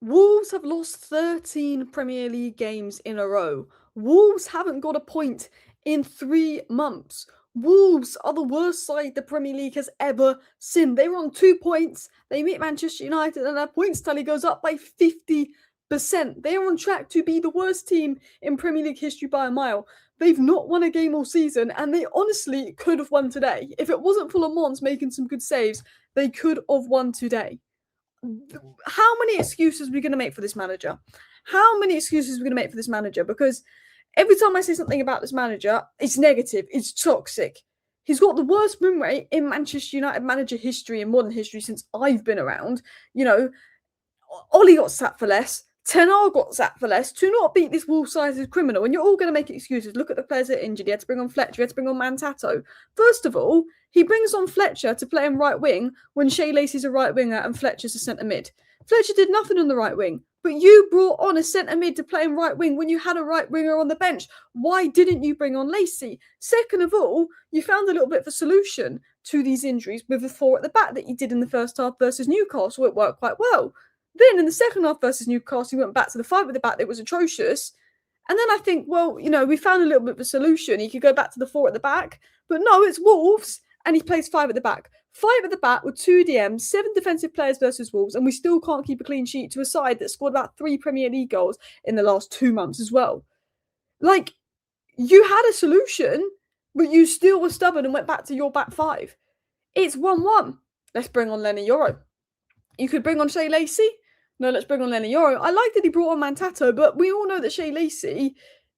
Wolves have lost 13 Premier League games in a row. Wolves haven't got a point in 3 months. Wolves are the worst side the Premier League has ever seen. They were on 2 points. They meet Manchester United and their points tally goes up by 50%. They are on track to be the worst team in Premier League history by a mile. They've not won a game all season and they honestly could have won today. If it wasn't for Lamont making some good saves, they could have won today. How many excuses are we going to make for this manager? How many excuses are we going to make for this manager? Because every time I say something about this manager, it's negative, it's toxic. He's got the worst win rate in Manchester United manager history, in modern history, since I've been around. You know, Ollie got sacked for less. Ten Hag got sacked for less. To not beat this Wolves side is criminal. And you're all going to make excuses. Look at the players that are injured. He had to bring on Fletcher. He had to bring on Mantato. First of all, he brings on Fletcher to play him right wing when Shea Lacey's a right winger and Fletcher's a centre mid. Fletcher did nothing on the right wing. But you brought on a centre mid to play him right wing when you had a right winger on the bench. Why didn't you bring on Lacey? Second of all, you found a little bit of a solution to these injuries with the 4 at the back that you did in the first half versus Newcastle. It worked quite well. Then in the second half versus Newcastle, he went back to the 5 at the back that was atrocious. And then I think, well, you know, we found a little bit of a solution. He could go back to the 4 at the back. But no, it's Wolves, and he plays 5 at the back. 5 at the back with 2 DMs, 7 defensive players versus Wolves, and we still can't keep a clean sheet to a side that scored about 3 Premier League goals in the last 2 months as well. Like, you had a solution, but you still were stubborn and went back to your back 5. It's 1-1. Let's bring on Lenny Yoro. You could bring on Shea Lacey. No, let's bring on Lenny Yoro. I like that he brought on Mantato, but we all know that Shea Lacey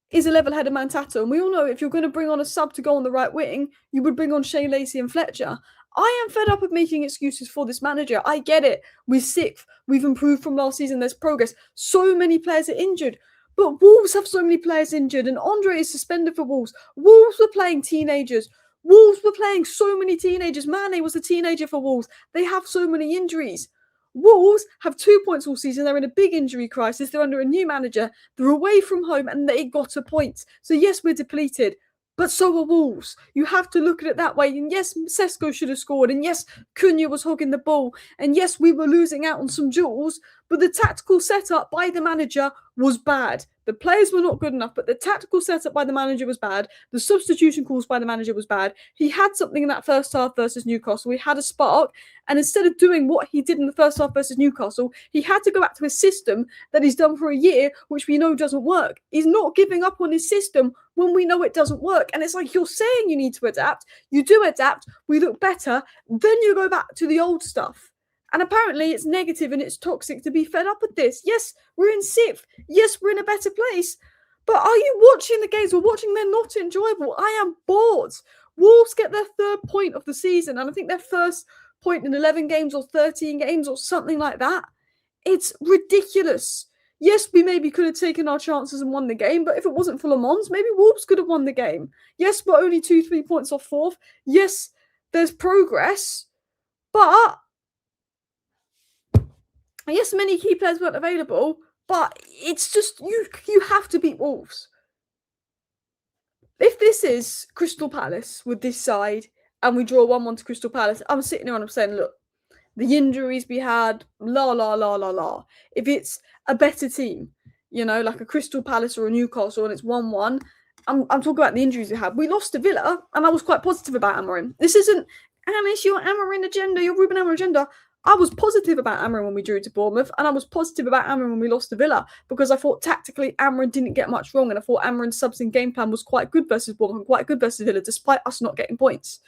is a level-headed Mantato, and we all know if you're going to bring on a sub to go on the right wing, you would bring on Shea Lacey and Fletcher. I am fed up of making excuses for this manager. I get it. We're 6th. We've improved from last season. There's progress. So many players are injured. But Wolves have so many players injured, and Andre is suspended for Wolves. Wolves were playing teenagers. Wolves were playing so many teenagers. Mane was a teenager for Wolves. They have so many injuries. Wolves have 2 points all season. They're in a big injury crisis. They're under a new manager. They're away from home and they got a point. So yes, we're depleted, but so are Wolves. You have to look at it that way. And yes, Sesko should have scored. And yes, Cunha was hogging the ball. And yes, we were losing out on some jewels. But the tactical setup by the manager was bad. The players were not good enough, but the tactical setup by the manager was bad. The substitution calls by the manager was bad. He had something in that first half versus Newcastle. He had a spark. And instead of doing what he did in the first half versus Newcastle, he had to go back to a system that he's done for a year, which we know doesn't work. He's not giving up on his system when we know it doesn't work. And it's like, you're saying you need to adapt. You do adapt. We look better. Then you go back to the old stuff. And apparently it's negative and it's toxic to be fed up with this. Yes, we're in 6th. Yes, we're in a better place. But are you watching the games? We're watching, they're not enjoyable. I am bored. Wolves get their 3rd point of the season. And I think their first point in 11 games or 13 games or something like that. It's ridiculous. Yes, we maybe could have taken our chances and won the game, but if it wasn't for Le Mans, maybe Wolves could have won the game. Yes, we're only 2-3 points off 4th. Yes, there's progress, but yes, many key players weren't available, but it's just, you have to beat Wolves. If this is Crystal Palace with this side and we draw 1-1 to Crystal Palace, I'm sitting here and I'm saying, look, the injuries we had, la, la, la, la, la. If it's a better team, you know, like a Crystal Palace or a Newcastle and it's 1-1, I'm talking about the injuries we had. We lost to Villa and I was quite positive about Amorim. This isn't, it's your Amorim agenda, your Ruben Amorim agenda. I was positive about Amorim when we drew to Bournemouth, and I was positive about Amorim when we lost to Villa because I thought tactically Amorim didn't get much wrong, and I thought Amorim's subs and game plan was quite good versus Bournemouth and quite good versus Villa, despite us not getting points.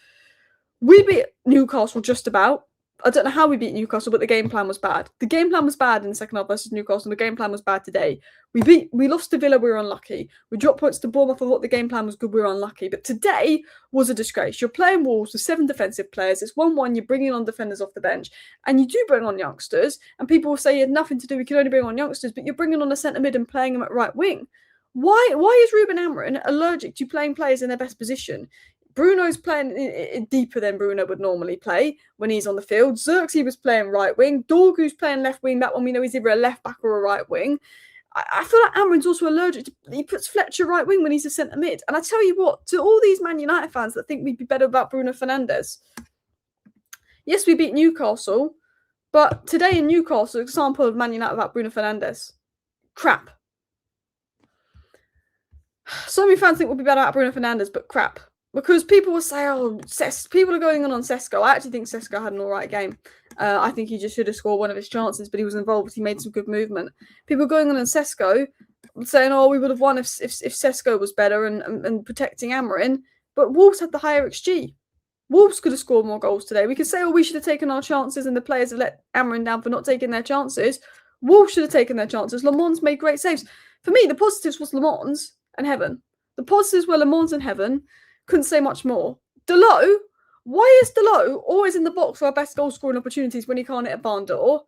We beat Newcastle just about. I don't know how we beat Newcastle, but the game plan was bad. The game plan was bad in the second half versus Newcastle, and the game plan was bad today. We lost to Villa, we were unlucky. We dropped points to Bournemouth, I thought the game plan was good, we were unlucky. But today was a disgrace. You're playing Wolves with 7 defensive players. It's 1-1, you're bringing on defenders off the bench. And you do bring on youngsters, and people will say you had nothing to do, we can only bring on youngsters, but you're bringing on a centre mid and playing them at right wing. Why is Ruben Amorim allergic to playing players in their best position? Bruno's playing deeper than Bruno would normally play when he's on the field. Zirkzee was playing right wing. Dorgu's playing left wing. That one we know he's either a left back or a right wing. I feel like Amorim's also allergic to, he puts Fletcher right wing when he's a centre mid. And I tell you what, to all these Man United fans that think we'd be better about Bruno Fernandes, yes, we beat Newcastle, But today in Newcastle, example of Man United without Bruno Fernandes. Crap. So many fans think we'll be better at Bruno Fernandes, but crap. Because people will say, people are going on Sesko. I actually think Sesko had an alright game. I think he just should have scored one of his chances, but he was involved. He made some good movement. People going on Sesko saying, we would have won if Sesko was better and protecting Amorim. But Wolves had the higher XG. Wolves could have scored more goals today. We could say, we should have taken our chances and the players have let Amorim down for not taking their chances. Wolves should have taken their chances. Le Mans made great saves. For me, the positives was Le Mans and Heaven. The positives were Le Mans and Heaven. Couldn't say much more. Delot, why is Delot always in the box for our best goal scoring opportunities when he can't hit a barn door?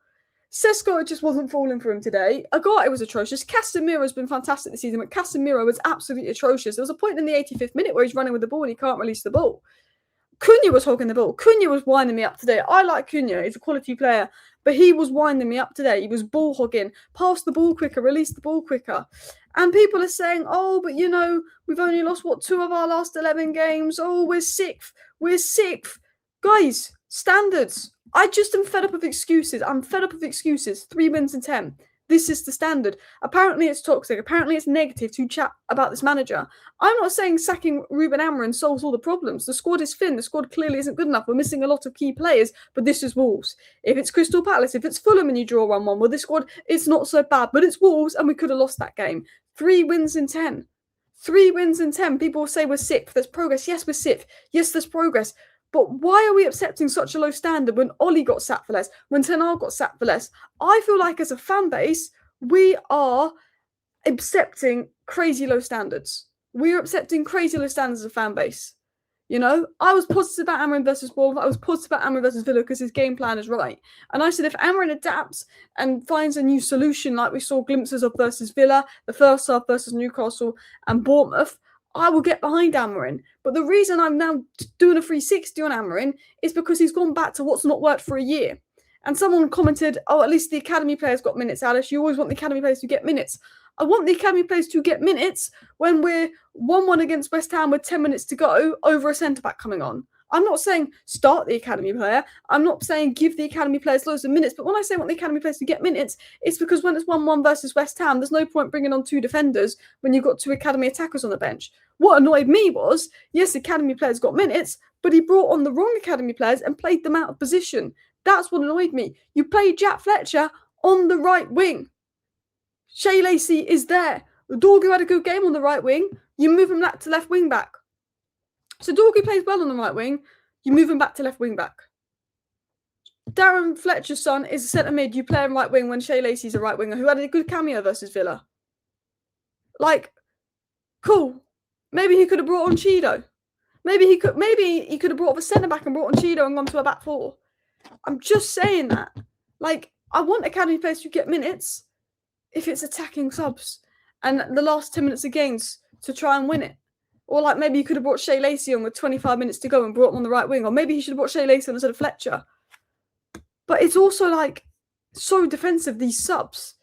Sesko just wasn't falling for him today. Agate was atrocious. Casemiro has been fantastic this season, but Casemiro was absolutely atrocious. There was a point in the 85th minute where he's running with the ball and he can't release the ball. Cunha was hogging the ball. Cunha was winding me up today. I like Cunha. He's a quality player. But he was winding me up today. He was ball hogging. Pass the ball quicker. Release the ball quicker. And people are saying, but we've only lost, 2 of our last 11 games. We're 6th. We're 6th. Guys, standards. I just am fed up of excuses. I'm fed up of excuses. 3 wins in 10. This is the standard. Apparently it's toxic. Apparently it's negative to chat about this manager. I'm not saying sacking Ruben Amorim solves all the problems. The squad is thin. The squad clearly isn't good enough. We're missing a lot of key players, but this is Wolves. If it's Crystal Palace, if it's Fulham and you draw 1-1, well, this squad, it's not so bad, but it's Wolves and we could have lost that game. 3 wins in 10. 3 wins in 10. People will say we're 6th. There's progress. Yes, we're 6th. Yes, there's progress. But why are we accepting such a low standard when Oli got sacked for less, when Ten Hag got sacked for less? I feel like as a fan base, we are accepting crazy low standards. We are accepting crazy low standards as a fan base. I was positive about Amorim versus Wolves. I was positive about Amorim versus Villa because his game plan is right. And I said if Amorim adapts and finds a new solution like we saw glimpses of versus Villa, the first half versus Newcastle and Bournemouth, I will get behind Amorim. But the reason I'm now doing a 360 on Amorim is because he's gone back to what's not worked for a year. And someone commented, at least the academy players got minutes, Alice. You always want the academy players to get minutes. I want the academy players to get minutes when we're 1-1 against West Ham with 10 minutes to go over a centre-back coming on. I'm not saying start the academy player. I'm not saying give the academy players loads of minutes. But when I say I want the academy players to get minutes, it's because when it's 1-1 versus West Ham, there's no point bringing on 2 defenders when you've got 2 academy attackers on the bench. What annoyed me was, yes, academy players got minutes, but he brought on the wrong academy players and played them out of position. That's what annoyed me. You played Jack Fletcher on the right wing. Shea Lacey is there. Dorgu had a good game on the right wing. You move him back to left wing back. So Dorgu plays well on the right wing. You move him back to left wing back. Darren Fletcher's son is a centre mid. You play him right wing when Shea Lacey's a right winger who had a good cameo versus Villa. Cool. Maybe he could have brought on Cheeto. Maybe he could have brought up a centre back and brought on Cheeto and gone to a back 4. I'm just saying that. I want academy players to get minutes if it's attacking subs and the last 10 minutes of games to try and win it. Or maybe you could have brought Shea Lacey on with 25 minutes to go and brought him on the right wing. Or maybe he should have brought Shea Lacey on instead of Fletcher. But it's also so defensive, these subs.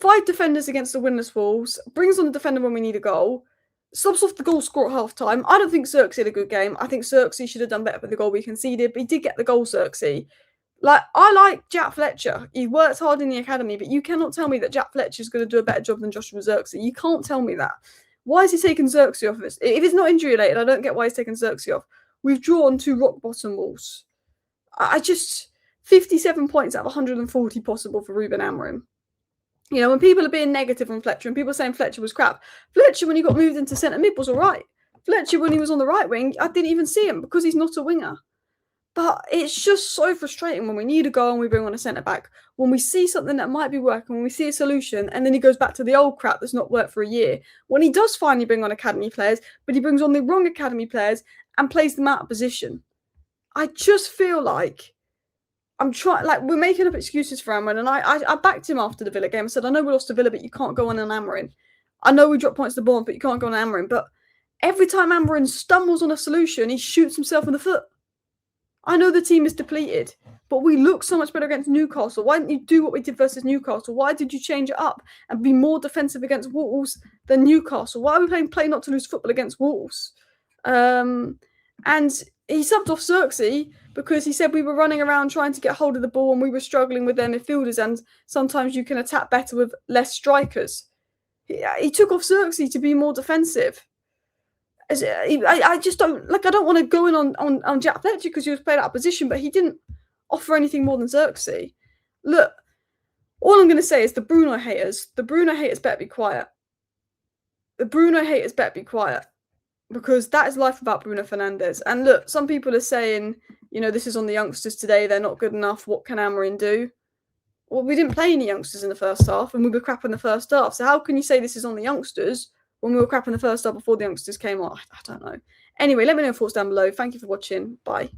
5 defenders against the winless Wolves, brings on the defender when we need a goal, subs off the goal score at half time. I don't think Zirkzee had a good game. I think Zirkzee should have done better with the goal we conceded, but he did get the goal, Zirkzee. I like Jack Fletcher. He works hard in the academy, but you cannot tell me that Jack Fletcher is going to do a better job than Joshua Zirkzee. You can't tell me that. Why is he taking Zirkzee off of this? If it's not injury related, I don't get why he's taking Zirkzee off. We've drawn 2 rock bottom Wolves. 57 points out of 140 possible for Ruben Amorim. When people are being negative on Fletcher and people are saying Fletcher was crap, Fletcher, when he got moved into centre mid, was all right. Fletcher, when he was on the right wing, I didn't even see him because he's not a winger. But it's just so frustrating when we need a goal and we bring on a centre-back. When we see something that might be working, when we see a solution, and then he goes back to the old crap that's not worked for a year. When he does finally bring on academy players, but he brings on the wrong academy players and plays them out of position. I just feel like we're making up excuses for Amorim, and I backed him after the Villa game. I said, I know we lost to Villa, but you can't go on an Amorim. I know we dropped points to Bournemouth, but you can't go on an Amorim. But every time Amorim stumbles on a solution, he shoots himself in the foot. I know the team is depleted, but we look so much better against Newcastle. Why didn't you do what we did versus Newcastle? Why did you change it up and be more defensive against Wolves than Newcastle? Why are we playing play not to lose football against Wolves? And he subbed off Zirkzee because he said we were running around trying to get hold of the ball and we were struggling with their midfielders, and sometimes you can attack better with less strikers. He took off Zirkzee to be more defensive. I just don't I don't want to go in on Jack Fletcher because he was playing out of position, but he didn't offer anything more than Zirkzee. Look, all I'm going to say is the Bruno haters better be quiet. The Bruno haters better be quiet, because that is life about Bruno Fernandes. And look, some people are saying, this is on the youngsters today. They're not good enough. What can Amorim do? Well, we didn't play any youngsters in the first half, and we were crap in the first half. So how can you say this is on the youngsters when we were crap in the first half before the youngsters came on? I don't know. Anyway, let me know your thoughts down below. Thank you for watching. Bye.